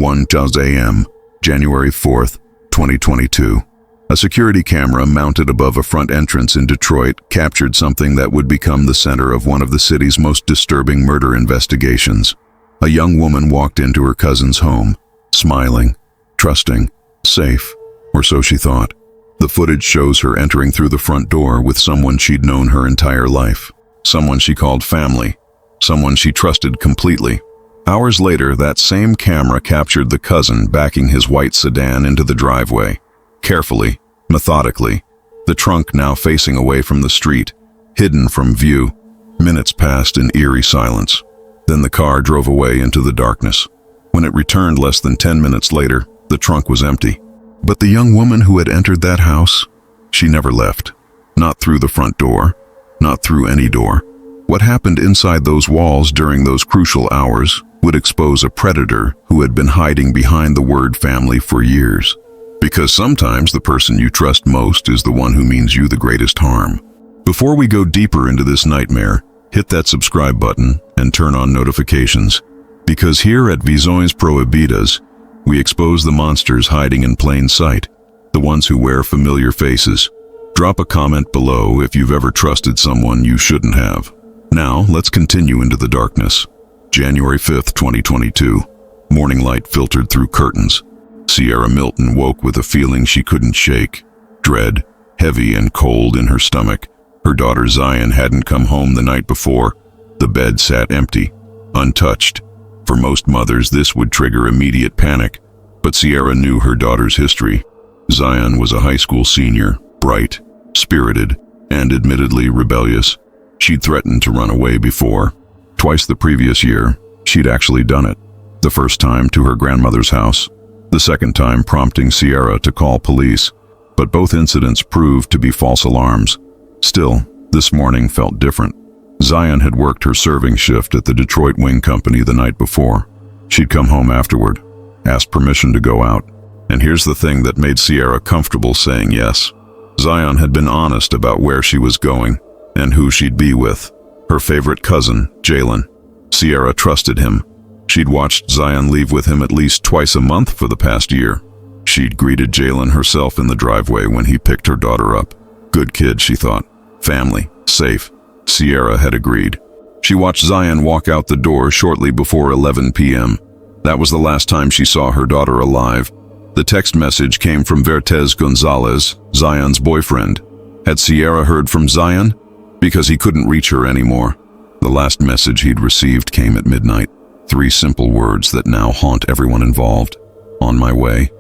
1:00 a.m., January 4th, 2022. A security camera mounted above a front entrance in Detroit captured something that would become the center of one of the city's most disturbing murder investigations. A young woman walked into her cousin's home, smiling, trusting, safe, or so she thought. The footage shows her entering through the front door with someone she'd known her entire life, someone she called family, someone she trusted completely. Hours later, that same camera captured the cousin backing his white sedan into the driveway, carefully, methodically, the trunk now facing away from the street, hidden from view. Minutes passed in eerie silence. Then the car drove away into the darkness. When it returned less than 10 minutes later, the trunk was empty. But the young woman who had entered that house, she never left. Not through the front door, not through any door. What happened inside those walls during those crucial hours would expose a predator who had been hiding behind the word family for years. Because sometimes the person you trust most is the one who means you the greatest harm. Before we go deeper into this nightmare, hit that subscribe button and turn on notifications. Because here at Visões Proibidas, we expose the monsters hiding in plain sight, the ones who wear familiar faces. Drop a comment below if you've ever trusted someone you shouldn't have. Now, let's continue into the darkness. January 5th, 2022. Morning light filtered through curtains. Sierra Milton woke with a feeling she couldn't shake. Dread, heavy and cold in her stomach. Her daughter Zion hadn't come home the night before. The bed sat empty, untouched. For most mothers, this would trigger immediate panic. But Sierra knew her daughter's history. Zion was a high school senior, bright, spirited, and admittedly rebellious. She'd threatened to run away before. Twice the previous year, she'd actually done it. The first time to her grandmother's house, the second time prompting Sierra to call police. But both incidents proved to be false alarms. Still, this morning felt different. Zion had worked her serving shift at the Detroit Wing Company the night before. She'd come home afterward, asked permission to go out. And here's the thing that made Sierra comfortable saying yes. Zion had been honest about where she was going and who she'd be with. Her favorite cousin, Jalen. Sierra trusted him. She'd watched Zion leave with him at least twice a month for the past year. She'd greeted Jalen herself in the driveway when he picked her daughter up. Good kid, she thought. Family, safe. Sierra had agreed. She watched Zion walk out the door shortly before 11 p.m. That was the last time she saw her daughter alive. The text message came from Vertez Gonzalez, Zion's boyfriend. Had Sierra heard from Zion? Because he couldn't reach her anymore. The last message he'd received came at midnight. 3 simple words that now haunt everyone involved. On my way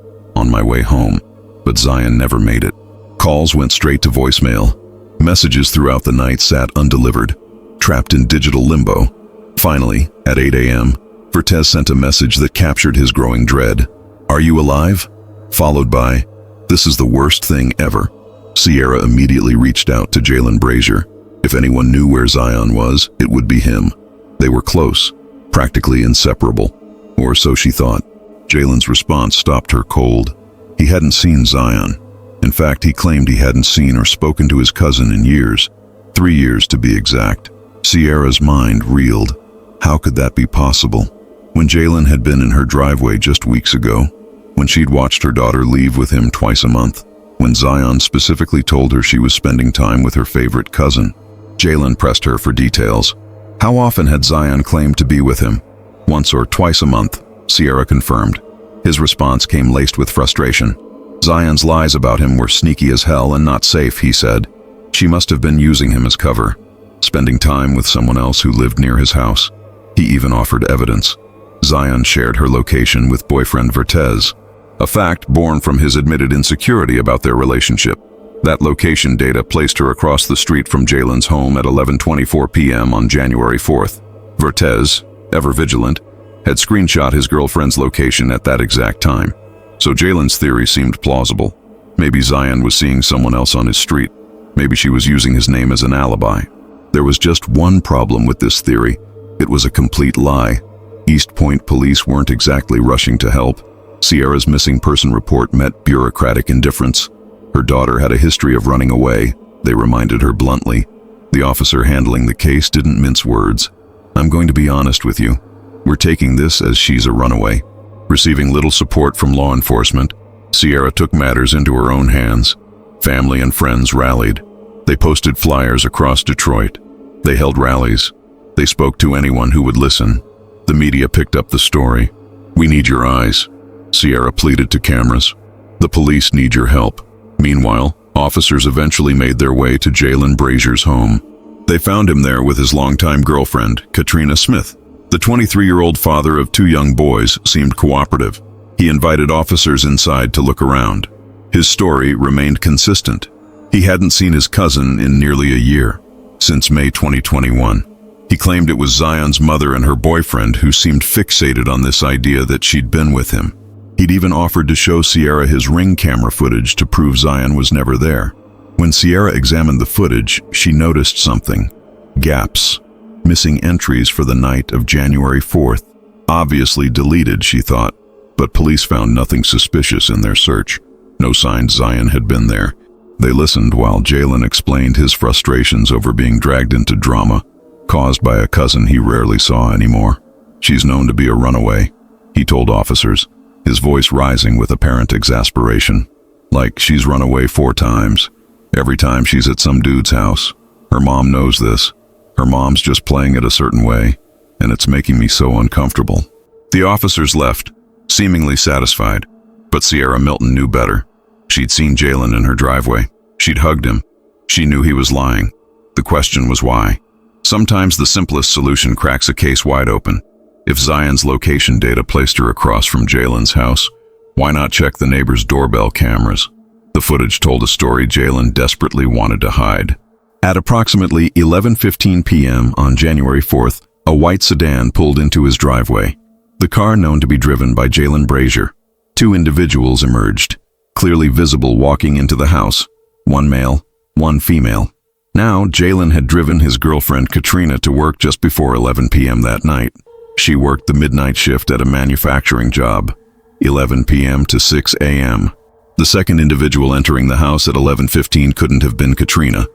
home. But Zion never made it. Calls went straight to voicemail. Messages throughout the night sat undelivered, trapped in digital limbo. Finally, at 8 a.m., Vertez sent a message that captured his growing dread. Are you alive? Followed by, this is the worst thing ever. Sierra immediately reached out to Jalen Brazier. If anyone knew where Zion was, it would be him. They were close, practically inseparable. Or so she thought. Jalen's response stopped her cold. He hadn't seen Zion. In fact, he claimed he hadn't seen or spoken to his cousin in years. 3 years to be exact. Sierra's mind reeled. How could that be possible? When Jalen had been in her driveway just weeks ago, when she'd watched her daughter leave with him twice a month, when Zion specifically told her she was spending time with her favorite cousin. Jalen pressed her for details. How often had Zion claimed to be with him? Once or twice a month, Sierra confirmed. His response came laced with frustration. Zion's lies about him were sneaky as hell and not safe, he said. She must have been using him as cover, spending time with someone else who lived near his house. He even offered evidence. Zion shared her location with boyfriend Vertez, a fact born from his admitted insecurity about their relationship. That location data placed her across the street from Jalen's home at 11:24 p.m. on January 4th. Vertez, ever vigilant, had screenshot his girlfriend's location at that exact time. So Jalen's theory seemed plausible. Maybe Zion was seeing someone else on his street. Maybe she was using his name as an alibi. There was just one problem with this theory. It was a complete lie. East Point police weren't exactly rushing to help. Sierra's missing person report met bureaucratic indifference. Her daughter had a history of running away, they reminded her bluntly. The officer handling the case didn't mince words. I'm going to be honest with you. We're taking this as she's a runaway. Receiving little support from law enforcement, Sierra took matters into her own hands. Family and friends rallied. They posted flyers across Detroit. They held rallies. They spoke to anyone who would listen. The media picked up the story. "We need your eyes," Sierra pleaded to cameras. "The police need your help." Meanwhile, officers eventually made their way to Jalen Brazier's home. They found him there with his longtime girlfriend, Katrina Smith. The 23-year-old father of 2 young boys seemed cooperative. He invited officers inside to look around. His story remained consistent. He hadn't seen his cousin in nearly a year, since May 2021. He claimed it was Zion's mother and her boyfriend who seemed fixated on this idea that she'd been with him. He'd even offered to show Sierra his Ring camera footage to prove Zion was never there. When Sierra examined the footage, she noticed something. Gaps. Missing entries for the night of January 4th. Obviously deleted, she thought, but police found nothing suspicious in their search. No signs Zion had been there. They listened while Jalen explained his frustrations over being dragged into drama, caused by a cousin he rarely saw anymore. "She's known to be a runaway," he told officers, his voice rising with apparent exasperation. "Like she's run away 4 times. Every time she's at some dude's house. Her mom knows this. Her mom's just playing it a certain way, and it's making me so uncomfortable." The officers left, seemingly satisfied, but Sierra Milton knew better. She'd seen Jalen in her driveway. She'd hugged him. She knew he was lying. The question was why. Sometimes the simplest solution cracks a case wide open. If Zion's location data placed her across from Jalen's house, why not check the neighbor's doorbell cameras? The footage told a story Jalen desperately wanted to hide. At approximately 11:15 p.m. on January 4th, a white sedan pulled into his driveway. The car known to be driven by Jalen Brazier. 2 individuals emerged, clearly visible walking into the house. 1 male, 1 female. Now, Jalen had driven his girlfriend Katrina to work just before 11 p.m. that night. She worked the midnight shift at a manufacturing job, 11 p.m. to 6 a.m. The second individual entering the house at 11:15 couldn't have been Katrina.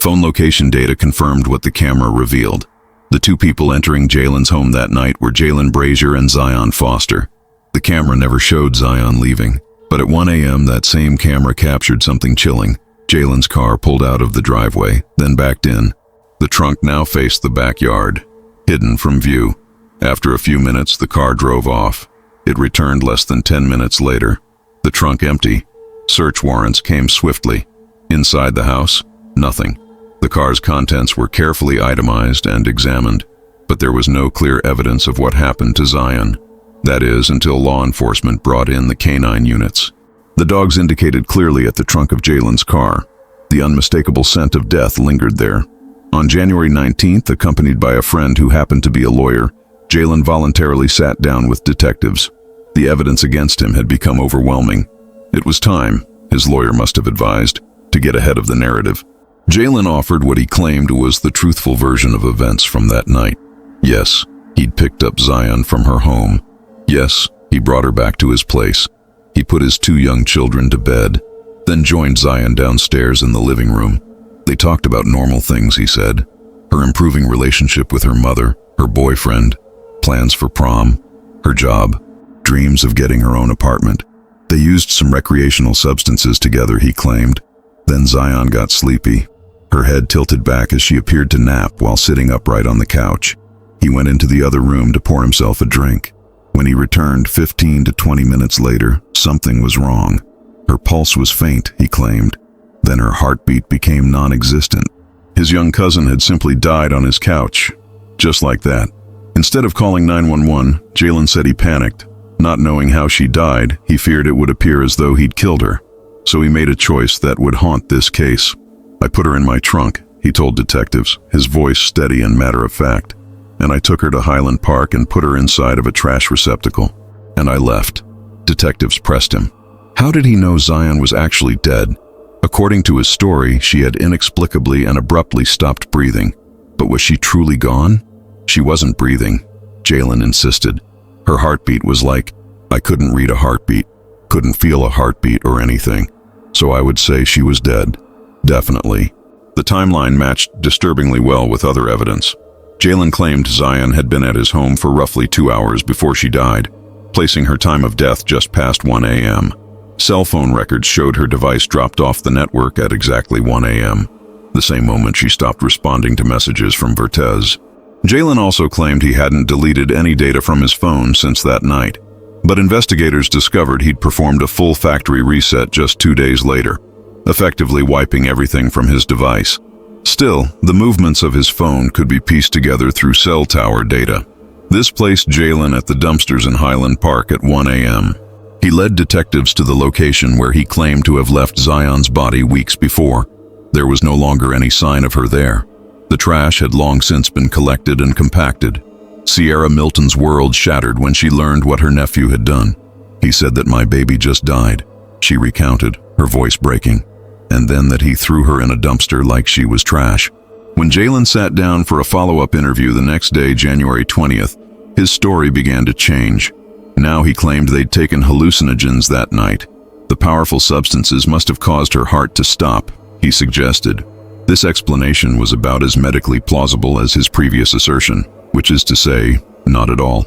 Phone location data confirmed what the camera revealed. The 2 people entering Jalen's home that night were Jalen Brazier and Zion Foster. The camera never showed Zion leaving, but at 1 a.m. that same camera captured something chilling. Jalen's car pulled out of the driveway, then backed in. The trunk now faced the backyard, hidden from view. After a few minutes, the car drove off. It returned less than 10 minutes later, the trunk empty. Search warrants came swiftly. Inside the house, nothing. The car's contents were carefully itemized and examined, but there was no clear evidence of what happened to Zion. That is, until law enforcement brought in the canine units. The dogs indicated clearly at the trunk of Jalen's car. The unmistakable scent of death lingered there. On January 19th, accompanied by a friend who happened to be a lawyer, Jalen voluntarily sat down with detectives. The evidence against him had become overwhelming. It was time, his lawyer must have advised, to get ahead of the narrative. Jalen offered what he claimed was the truthful version of events from that night. Yes, he'd picked up Zion from her home. Yes, he brought her back to his place. He put his 2 young children to bed, then joined Zion downstairs in the living room. They talked about normal things, he said. Her improving relationship with her mother, her boyfriend, plans for prom, her job, dreams of getting her own apartment. They used some recreational substances together, he claimed. Then Zion got sleepy. Her head tilted back as she appeared to nap while sitting upright on the couch. He went into the other room to pour himself a drink. When he returned 15 to 20 minutes later, something was wrong. Her pulse was faint, he claimed. Then her heartbeat became non-existent. His young cousin had simply died on his couch. Just like that. Instead of calling 911, Jalen said he panicked. Not knowing how she died, he feared it would appear as though he'd killed her. So he made a choice that would haunt this case. "I put her in my trunk," he told detectives, his voice steady and matter-of-fact. "And I took her to Highland Park and put her inside of a trash receptacle. And I left." Detectives pressed him. How did he know Zion was actually dead? According to his story, she had inexplicably and abruptly stopped breathing. But was she truly gone? She wasn't breathing, Jalen insisted. Her heartbeat was like, I couldn't read a heartbeat, couldn't feel a heartbeat or anything. So I would say she was dead. Definitely. The timeline matched disturbingly well with other evidence. Jalen claimed Zion had been at his home for roughly 2 hours before she died. placing her time of death just past 1 a.m. Cell phone records showed her device dropped off the network at exactly 1 a.m., the same moment she stopped responding to messages from Vertez. Jalen also claimed he hadn't deleted any data from his phone since that night, but investigators discovered he'd performed a full factory reset just 2 days later, effectively wiping everything from his device. Still, the movements of his phone could be pieced together through cell tower data. This placed Jalen at the dumpsters in Highland Park at 1 a.m. He led detectives to the location where he claimed to have left Zion's body weeks before. There was no longer any sign of her there. The trash had long since been collected and compacted. Sierra Milton's world shattered when she learned what her nephew had done. He said that my baby just died, she recounted, her voice breaking, and then that he threw her in a dumpster like she was trash. When Jalen sat down for a follow-up interview the next day, January 20th, his story began to change. Now he claimed they'd taken hallucinogens that night. The powerful substances must have caused her heart to stop, he suggested. This explanation was about as medically plausible as his previous assertion, which is to say, not at all.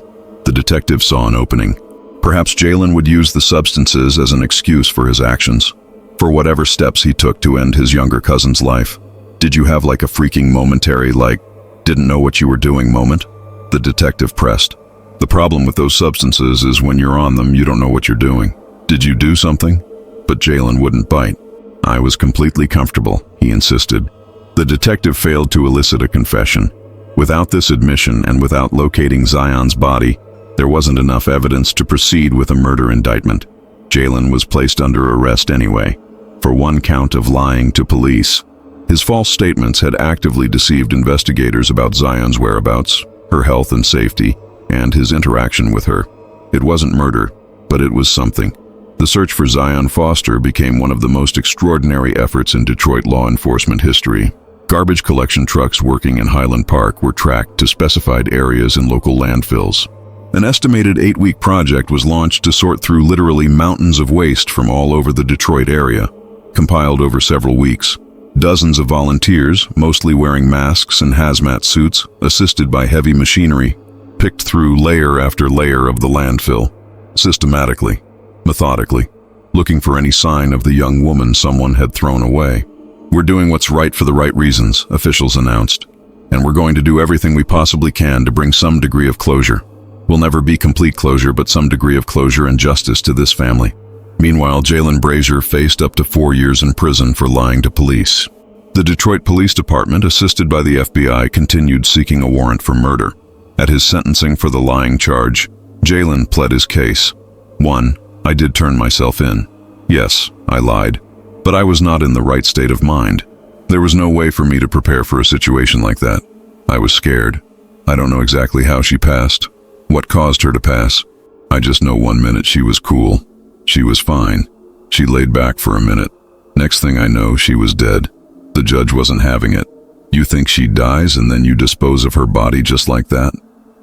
The detective saw an opening. Perhaps Jalen would use the substances as an excuse for his actions, for whatever steps he took to end his younger cousin's life. Did you have like a freaking momentary, didn't know what you were doing moment? The detective pressed. The problem with those substances is when you're on them, you don't know what you're doing. Did you do something? But Jalen wouldn't bite. I was completely comfortable, he insisted. The detective failed to elicit a confession. Without this admission and without locating Zion's body, there wasn't enough evidence to proceed with a murder indictment. Jalen was placed under arrest anyway, for one count of lying to police. His false statements had actively deceived investigators about Zion's whereabouts, her health and safety, and his interaction with her. It wasn't murder, but it was something. The search for Zion Foster became one of the most extraordinary efforts in Detroit law enforcement history. Garbage collection trucks working in Highland Park were tracked to specified areas in local landfills. An estimated 8-week project was launched to sort through literally mountains of waste from all over the Detroit area, compiled over several weeks. Dozens of volunteers, mostly wearing masks and hazmat suits, assisted by heavy machinery, picked through layer after layer of the landfill, systematically, methodically, looking for any sign of the young woman someone had thrown away. We're doing what's right for the right reasons, officials announced, and we're going to do everything we possibly can to bring some degree of closure. Will never be complete closure, but some degree of closure and justice to this family. Meanwhile, Jalen Brazier faced up to 4 years in prison for lying to police. The Detroit Police Department, assisted by the FBI, continued seeking a warrant for murder. At his sentencing for the lying charge, Jalen pled his case. 1. I did turn myself in. Yes, I lied. But I was not in the right state of mind. There was no way for me to prepare for a situation like that. I was scared. I don't know exactly how she passed, what caused her to pass. I just know 1 minute she was cool. She was fine. She laid back for a minute. Next thing I know, she was dead. The judge wasn't having it. You think she dies and then you dispose of her body just like that?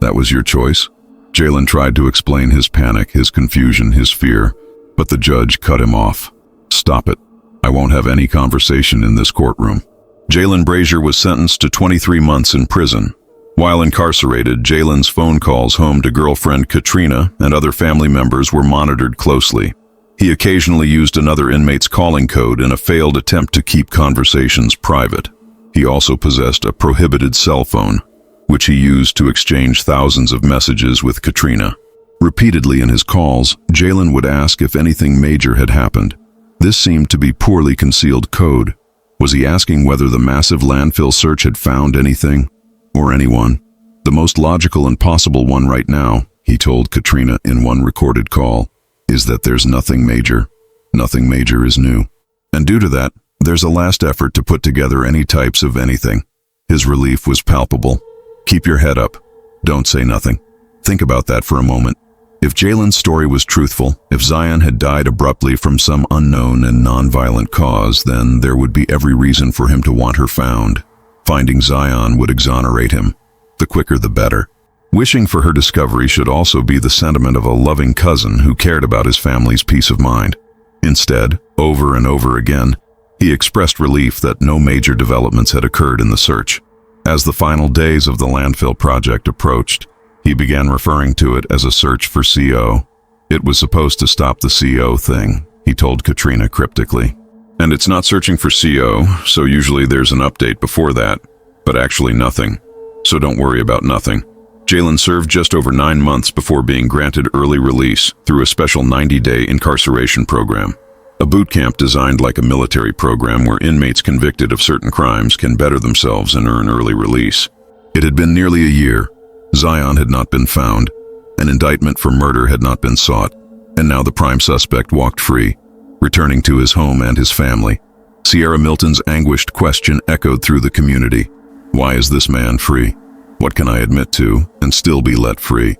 That was your choice? Jalen tried to explain his panic, his confusion, his fear, but the judge cut him off. Stop it. I won't have any conversation in this courtroom. Jalen Brazier was sentenced to 23 months in prison. While incarcerated, Jalen's phone calls home to girlfriend Katrina and other family members were monitored closely. He occasionally used another inmate's calling code in a failed attempt to keep conversations private. He also possessed a prohibited cell phone, which he used to exchange thousands of messages with Katrina. Repeatedly in his calls, Jalen would ask if anything major had happened. This seemed to be poorly concealed code. Was he asking whether the massive landfill search had found anything? Or anyone? The most logical and possible one right now, he told Katrina in one recorded call, is that there's nothing major. Nothing major is new. And due to that, there's a last effort to put together any types of anything. His relief was palpable. Keep your head up. Don't say nothing. Think about that for a moment. If Jalen's story was truthful, if Zion had died abruptly from some unknown and non-violent cause, then there would be every reason for him to want her found. Finding Zion would exonerate him. The quicker the better. Wishing for her discovery should also be the sentiment of a loving cousin who cared about his family's peace of mind. Instead, over and over again, he expressed relief that no major developments had occurred in the search. As the final days of the landfill project approached, he began referring to it as a search for CO. It was supposed to stop the CO thing, he told Katrina cryptically. And it's not searching for CO, so usually there's an update before that, but actually nothing. So don't worry about nothing. Jalen served just over 9 months before being granted early release through a special 90-day incarceration program. A boot camp designed like a military program where inmates convicted of certain crimes can better themselves and earn early release. It had been nearly a year. Zion had not been found. An indictment for murder had not been sought, and now the prime suspect walked free, returning to his home and his family. Sierra Milton's anguished question echoed through the community. Why is this man free? What can I admit to and still be let free?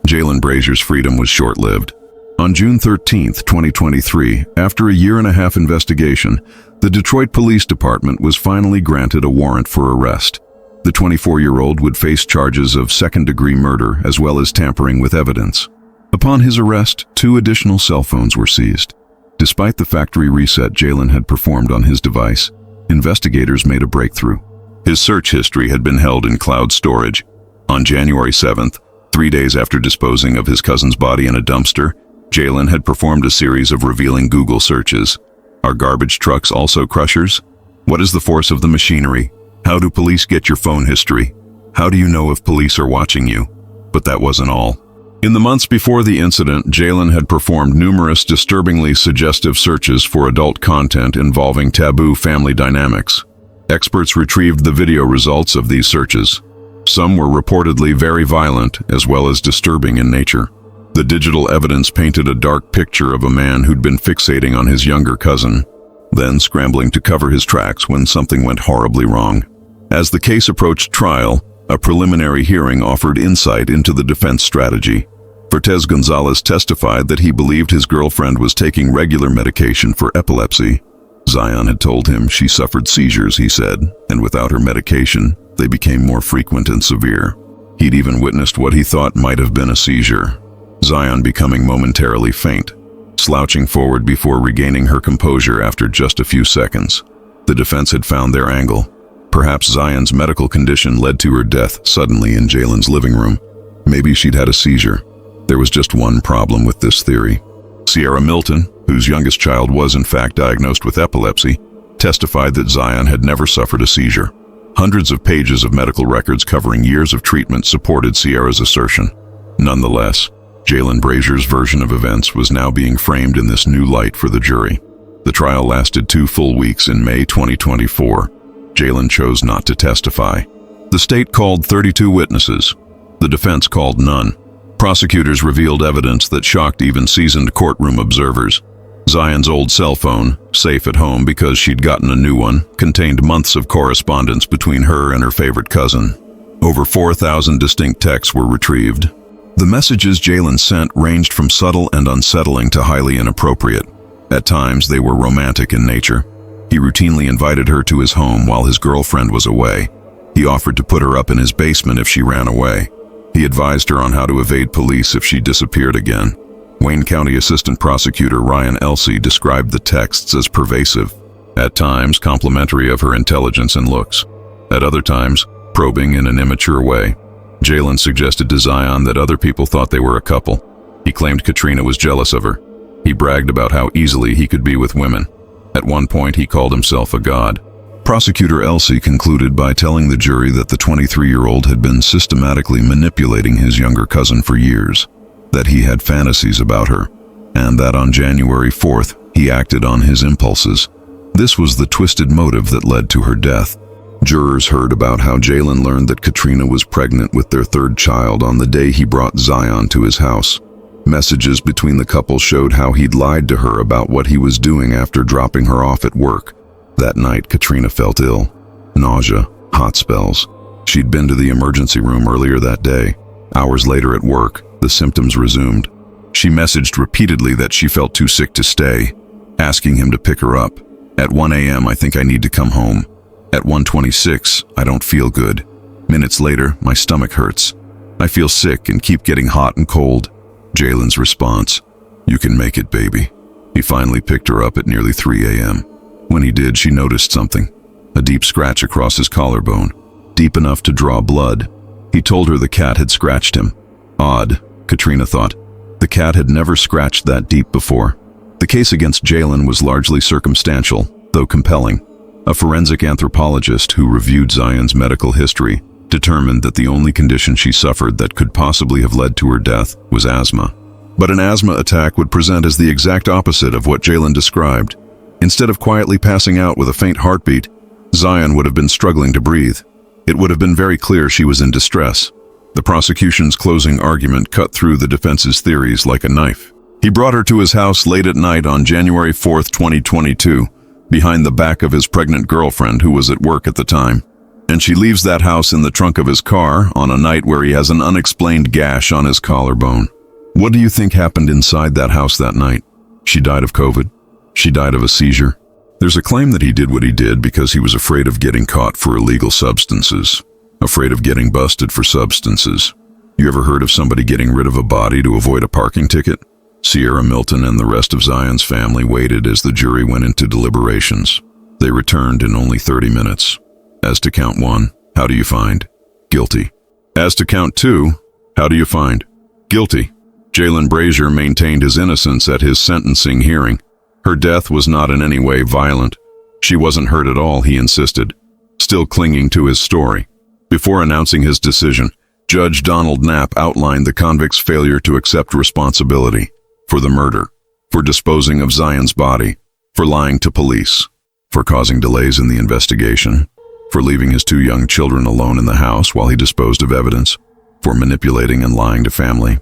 Jalen Brazier's freedom was short-lived. On June 13, 2023, after a year-and-a-half investigation, the Detroit Police Department was finally granted a warrant for arrest. The 24-year-old would face charges of second-degree murder as well as tampering with evidence. Upon his arrest, 2 additional cell phones were seized. Despite the factory reset Jalen had performed on his device, investigators made a breakthrough. His search history had been held in cloud storage. On January 7th, 3 days after disposing of his cousin's body in a dumpster, Jalen had performed a series of revealing Google searches. Are garbage trucks also crushers? What is the force of the machinery? How do police get your phone history? How do you know if police are watching you? But that wasn't all. In the months before the incident, Jalen had performed numerous disturbingly suggestive searches for adult content involving taboo family dynamics. Experts retrieved the video results of these searches. Some were reportedly very violent as well as disturbing in nature. The digital evidence painted a dark picture of a man who'd been fixating on his younger cousin, then scrambling to cover his tracks when something went horribly wrong. As the case approached trial, a preliminary hearing offered insight into the defense strategy. Fortes Gonzalez testified that he believed his girlfriend was taking regular medication for epilepsy. Zion had told him she suffered seizures, he said, and without her medication, they became more frequent and severe. He'd even witnessed what he thought might have been a seizure. Zion becoming momentarily faint, slouching forward before regaining her composure after just a few seconds. The defense had found their angle. Perhaps Zion's medical condition led to her death suddenly in Jalen's living room. Maybe she'd had a seizure. There was just one problem with this theory. Sierra Milton, whose youngest child was in fact diagnosed with epilepsy, testified that Zion had never suffered a seizure. Hundreds of pages of medical records covering years of treatment supported Sierra's assertion. Nonetheless, Jalen Brazier's version of events was now being framed in this new light for the jury. The trial lasted 2 full weeks in May 2024. Jalen chose not to testify. The state called 32 witnesses. The defense called none. Prosecutors revealed evidence that shocked even seasoned courtroom observers. Zion's old cell phone, safe at home because she'd gotten a new one, contained months of correspondence between her and her favorite cousin. Over 4,000 distinct texts were retrieved. The messages Jalen sent ranged from subtle and unsettling to highly inappropriate. At times, they were romantic in nature. He routinely invited her to his home while his girlfriend was away. He offered to put her up in his basement if she ran away. He advised her on how to evade police if she disappeared again. Wayne County Assistant Prosecutor Ryan Elsey described the texts as pervasive, at times complimentary of her intelligence and looks, at other times probing in an immature way. Jalen suggested to Zion that other people thought they were a couple. He claimed Katrina was jealous of her. He bragged about how easily he could be with women. At one point, he called himself a god. Prosecutor Elsey concluded by telling the jury that the 23-year-old had been systematically manipulating his younger cousin for years, that he had fantasies about her, and that on January 4th, he acted on his impulses. This was the twisted motive that led to her death. Jurors heard about how Jalen learned that Katrina was pregnant with their 3rd child on the day he brought Zion to his house. Messages between the couple showed how he'd lied to her about what he was doing after dropping her off at work. That night, Katrina felt ill. Nausea, hot spells. She'd been to the emergency room earlier that day. Hours later at work, the symptoms resumed. She messaged repeatedly that she felt too sick to stay, asking him to pick her up. At 1 a.m., I think I need to come home. At 1:26, I don't feel good. Minutes later, my stomach hurts. I feel sick and keep getting hot and cold. Jalen's response, you can make it, baby. He finally picked her up at nearly 3 a.m. When he did, she noticed something. A deep scratch across his collarbone, deep enough to draw blood. He told her the cat had scratched him. Odd, Katrina thought. The cat had never scratched that deep before. The case against Jalen was largely circumstantial, though compelling. A forensic anthropologist who reviewed Zion's medical history determined that the only condition she suffered that could possibly have led to her death was asthma. But an asthma attack would present as the exact opposite of what Jalen described. Instead of quietly passing out with a faint heartbeat, Zion would have been struggling to breathe. It would have been very clear she was in distress. The prosecution's closing argument cut through the defense's theories like a knife. He brought her to his house late at night on January 4th, 2022, behind the back of his pregnant girlfriend who was at work at the time. And she leaves that house in the trunk of his car on a night where he has an unexplained gash on his collarbone. What do you think happened inside that house that night? She died of COVID. She died of a seizure. There's a claim that he did what he did because he was afraid of getting caught for illegal substances. Afraid of getting busted for substances. You ever heard of somebody getting rid of a body to avoid a parking ticket? Sierra Milton and the rest of Zion's family waited as the jury went into deliberations. They returned in only 30 minutes. As to count 1, how do you find? Guilty. As to count 2, how do you find? Guilty. Jalen Brazier maintained his innocence at his sentencing hearing. Her death was not in any way violent. She wasn't hurt at all, he insisted, still clinging to his story. Before announcing his decision, Judge Donald Knapp outlined the convict's failure to accept responsibility for the murder, for disposing of Zion's body, for lying to police, for causing delays in the investigation, for leaving his 2 young children alone in the house while he disposed of evidence, for manipulating and lying to family.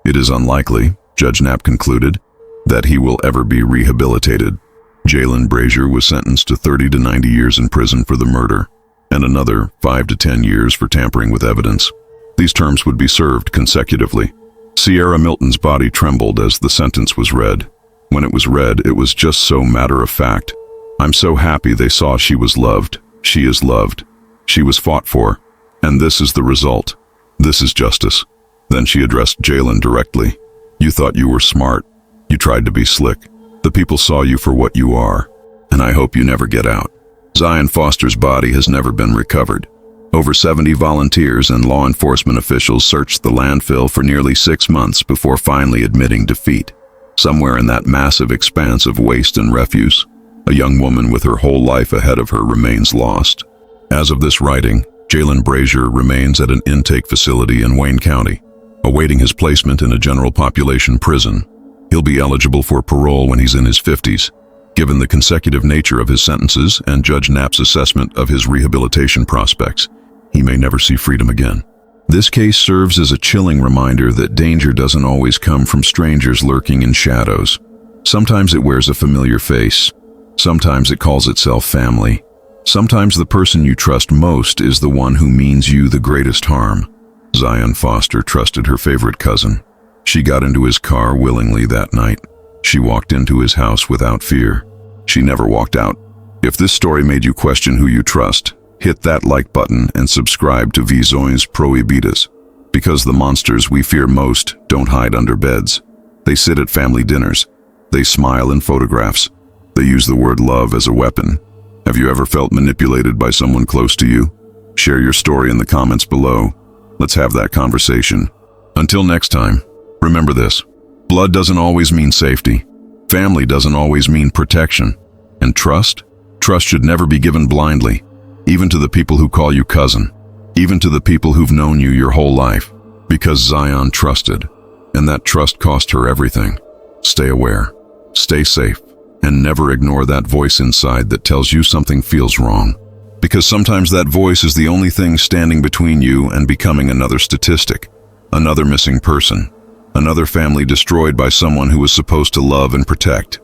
It is unlikely, Judge Knapp concluded, that he will ever be rehabilitated. Jalen Brazier was sentenced to 30 to 90 years in prison for the murder, and another 5 to 10 years for tampering with evidence. These terms would be served consecutively. Sierra Milton's body trembled as the sentence was read. When it was read, it was just so matter-of-fact. I'm so happy they saw she was loved. She is loved. She was fought for. And this is the result. This is justice. Then she addressed Jalen directly. You thought you were smart. You tried to be slick. The people saw you for what you are. And I hope you never get out. Zion Foster's body has never been recovered. Over 70 volunteers and law enforcement officials searched the landfill for nearly 6 months before finally admitting defeat. Somewhere in that massive expanse of waste and refuse, a young woman with her whole life ahead of her remains lost. As of this writing, Jalen Brazier remains at an intake facility in Wayne County, awaiting his placement in a general population prison. He'll be eligible for parole when he's in his 50s. Given the consecutive nature of his sentences and Judge Knapp's assessment of his rehabilitation prospects, he may never see freedom again. This case serves as a chilling reminder that danger doesn't always come from strangers lurking in shadows. Sometimes it wears a familiar face. Sometimes it calls itself family. Sometimes the person you trust most is the one who means you the greatest harm. Zion Foster trusted her favorite cousin. She got into his car willingly that night. She walked into his house without fear. She never walked out. If this story made you question who you trust, hit that like button and subscribe to Visões Proibidas. Because the monsters we fear most don't hide under beds. They sit at family dinners. They smile in photographs. They use the word love as a weapon. Have you ever felt manipulated by someone close to you? Share your story in the comments below. Let's have that conversation. Until next time, remember this. Blood doesn't always mean safety. Family doesn't always mean protection. And trust? Trust should never be given blindly, even to the people who call you cousin, even to the people who've known you your whole life, because Zion trusted, and that trust cost her everything. Stay aware, stay safe, and never ignore that voice inside that tells you something feels wrong. Because sometimes that voice is the only thing standing between you and becoming another statistic, another missing person, another family destroyed by someone who was supposed to love and protect.